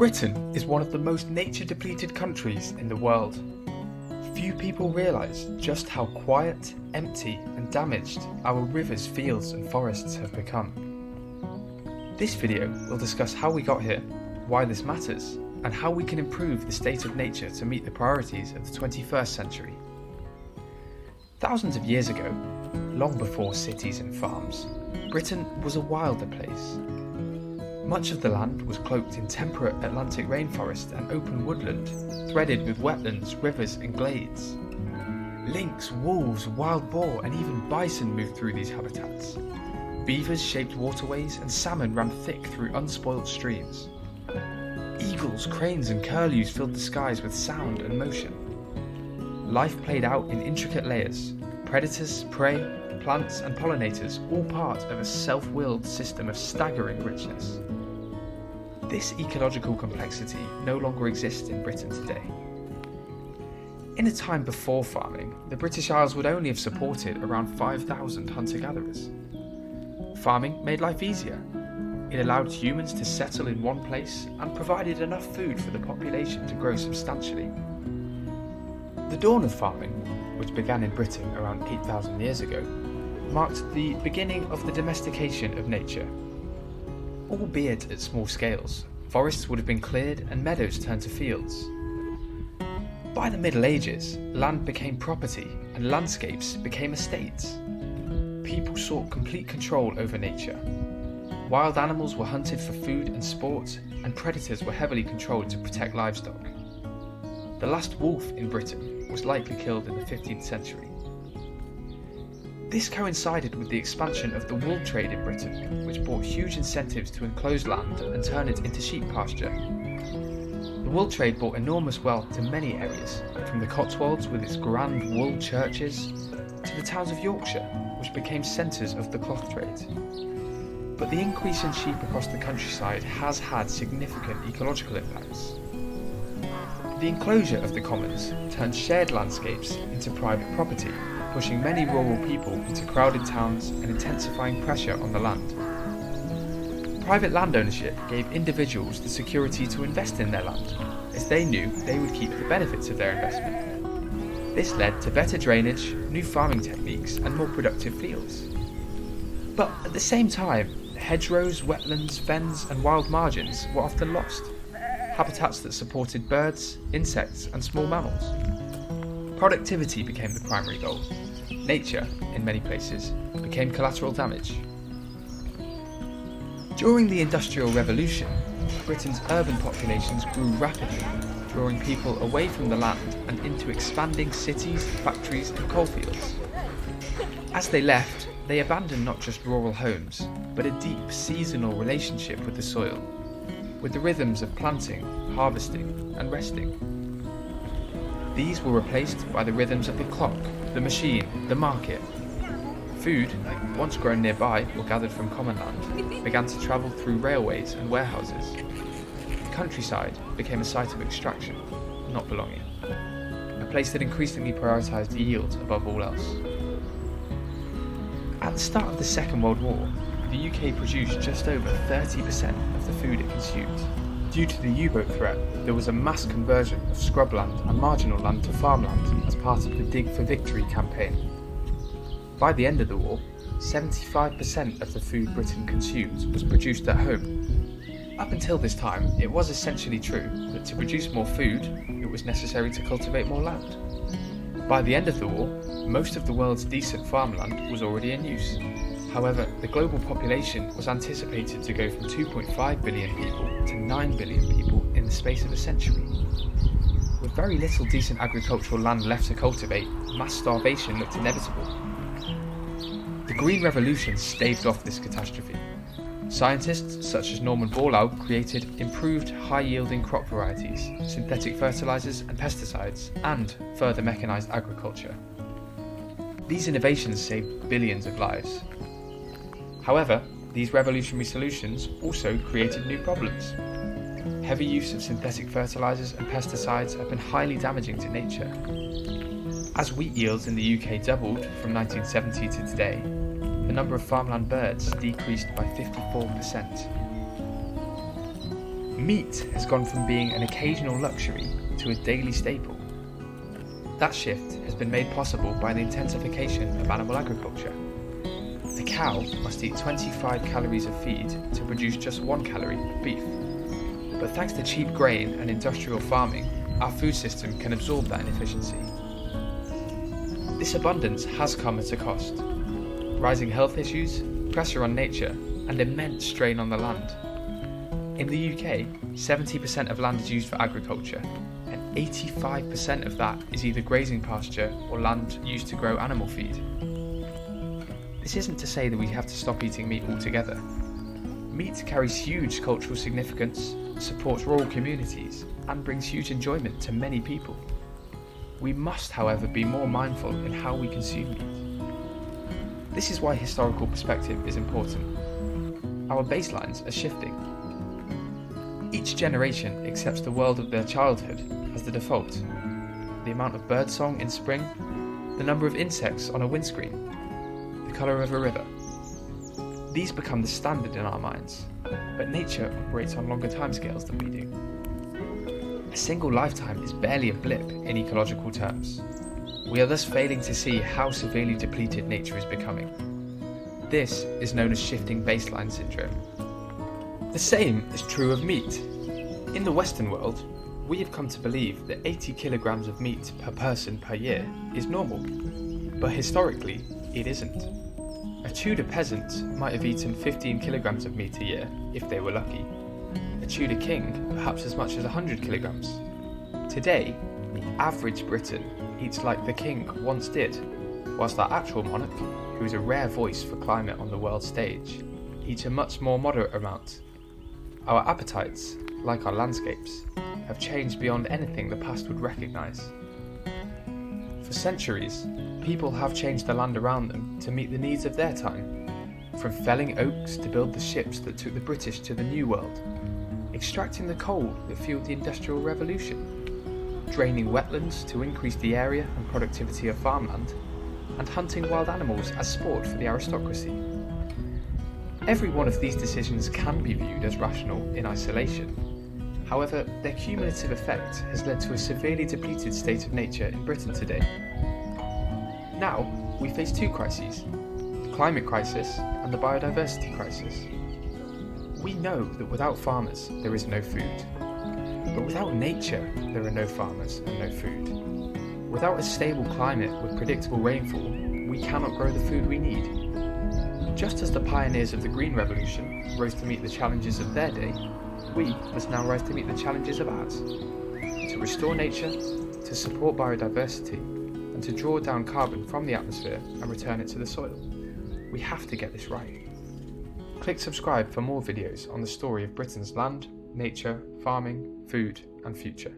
Britain is one of the most nature-depleted countries in the world. Few people realise just how quiet, empty and damaged our rivers, fields and forests have become. This video will discuss how we got here, why this matters, and how we can improve the state of nature to meet the priorities of the 21st century. Thousands of years ago, long before cities and farms, Britain was a wilder place. Much of the land was cloaked in temperate Atlantic rainforest and open woodland, threaded with wetlands, rivers and glades. Lynx, wolves, wild boar and even bison moved through these habitats. Beavers shaped waterways and salmon ran thick through unspoilt streams. Eagles, cranes and curlews filled the skies with sound and motion. Life played out in intricate layers, predators, prey, plants and pollinators, all part of a self-willed system of staggering richness. This ecological complexity no longer exists in Britain today. In a time before farming, the British Isles would only have supported around 5,000 hunter-gatherers. Farming made life easier. It allowed humans to settle in one place and provided enough food for the population to grow substantially. The dawn of farming, which began in Britain around 8,000 years ago, marked the beginning of the domestication of nature. Albeit at small scales, forests would have been cleared and meadows turned to fields. By the Middle Ages, land became property and landscapes became estates. People sought complete control over nature. Wild animals were hunted for food and sport, and predators were heavily controlled to protect livestock. The last wolf in Britain was likely killed in the 15th century. This coincided with the expansion of the wool trade in Britain, which brought huge incentives to enclose land and turn it into sheep pasture. The wool trade brought enormous wealth to many areas, from the Cotswolds with its grand wool churches, to the towns of Yorkshire, which became centres of the cloth trade. But the increase in sheep across the countryside has had significant ecological impacts. The enclosure of the commons turned shared landscapes into private property, pushing many rural people into crowded towns and intensifying pressure on the land. Private land ownership gave individuals the security to invest in their land, as they knew they would keep the benefits of their investment. This led to better drainage, new farming techniques and more productive fields. But at the same time, hedgerows, wetlands, fens and wild margins were often lost, habitats that supported birds, insects and small mammals. Productivity became the primary goal. Nature, in many places, became collateral damage. During the Industrial Revolution, Britain's urban populations grew rapidly, drawing people away from the land and into expanding cities, factories and coalfields. As they left, they abandoned not just rural homes, but a deep seasonal relationship with the soil, with the rhythms of planting, harvesting and resting. These were replaced by the rhythms of the clock, the machine, the market. Food, once grown nearby or gathered from common land, began to travel through railways and warehouses. The countryside became a site of extraction, not belonging, a place that increasingly prioritised yield above all else. At the start of the Second World War, the UK produced just over 30% of the food it consumed. Due to the U-boat threat, there was a mass conversion of scrubland and marginal land to farmland as part of the Dig for Victory campaign. By the end of the war, 75% of the food Britain consumed was produced at home. Up until this time, it was essentially true that to produce more food, it was necessary to cultivate more land. By the end of the war, most of the world's decent farmland was already in use. However, the global population was anticipated to go from 2.5 billion people to 9 billion people in the space of a century. With very little decent agricultural land left to cultivate, mass starvation looked inevitable. The Green Revolution staved off this catastrophe. Scientists such as Norman Borlaug created improved high-yielding crop varieties, synthetic fertilizers and pesticides, and further mechanized agriculture. These innovations saved billions of lives. However, these revolutionary solutions also created new problems. Heavy use of synthetic fertilizers and pesticides have been highly damaging to nature. As wheat yields in the UK doubled from 1970 to today, the number of farmland birds decreased by 54%. Meat has gone from being an occasional luxury to a daily staple. That shift has been made possible by the intensification of animal agriculture. A cow must eat 25 calories of feed to produce just 1 calorie of beef. But thanks to cheap grain and industrial farming, our food system can absorb that inefficiency. This abundance has come at a cost. Rising health issues, pressure on nature, and immense strain on the land. In the UK, 70% of land is used for agriculture, and 85% of that is either grazing pasture or land used to grow animal feed. This isn't to say that we have to stop eating meat altogether. Meat carries huge cultural significance, supports rural communities, and brings huge enjoyment to many people. We must, however, be more mindful in how we consume meat. This is why historical perspective is important. Our baselines are shifting. Each generation accepts the world of their childhood as the default. The amount of birdsong in spring, the number of insects on a windscreen, the colour of a river. These become the standard in our minds, but nature operates on longer timescales than we do. A single lifetime is barely a blip in ecological terms. We are thus failing to see how severely depleted nature is becoming. This is known as shifting baseline syndrome. The same is true of meat. In the Western world, we have come to believe that 80 kilograms of meat per person per year is normal, but historically, it isn't. A Tudor peasant might have eaten 15 kilograms of meat a year if they were lucky. A Tudor king perhaps as much as 100 kilograms. Today, the average Briton eats like the king once did, whilst our actual monarch, who is a rare voice for climate on the world stage, eats a much more moderate amount. Our appetites, like our landscapes, have changed beyond anything the past would recognise. For centuries, people have changed the land around them to meet the needs of their time, from felling oaks to build the ships that took the British to the New World, extracting the coal that fueled the Industrial Revolution, draining wetlands to increase the area and productivity of farmland, and hunting wild animals as sport for the aristocracy. Every one of these decisions can be viewed as rational in isolation. However, their cumulative effect has led to a severely depleted state of nature in Britain today. Now, we face two crises, the climate crisis and the biodiversity crisis. We know that without farmers, there is no food. But without nature, there are no farmers and no food. Without a stable climate with predictable rainfall, we cannot grow the food we need. Just as the pioneers of the Green Revolution rose to meet the challenges of their day, we must now rise to meet the challenges of ours. To restore nature, to support biodiversity, and to draw down carbon from the atmosphere and return it to the soil. We have to get this right. Click subscribe for more videos on the story of Britain's land, nature, farming, food, and future.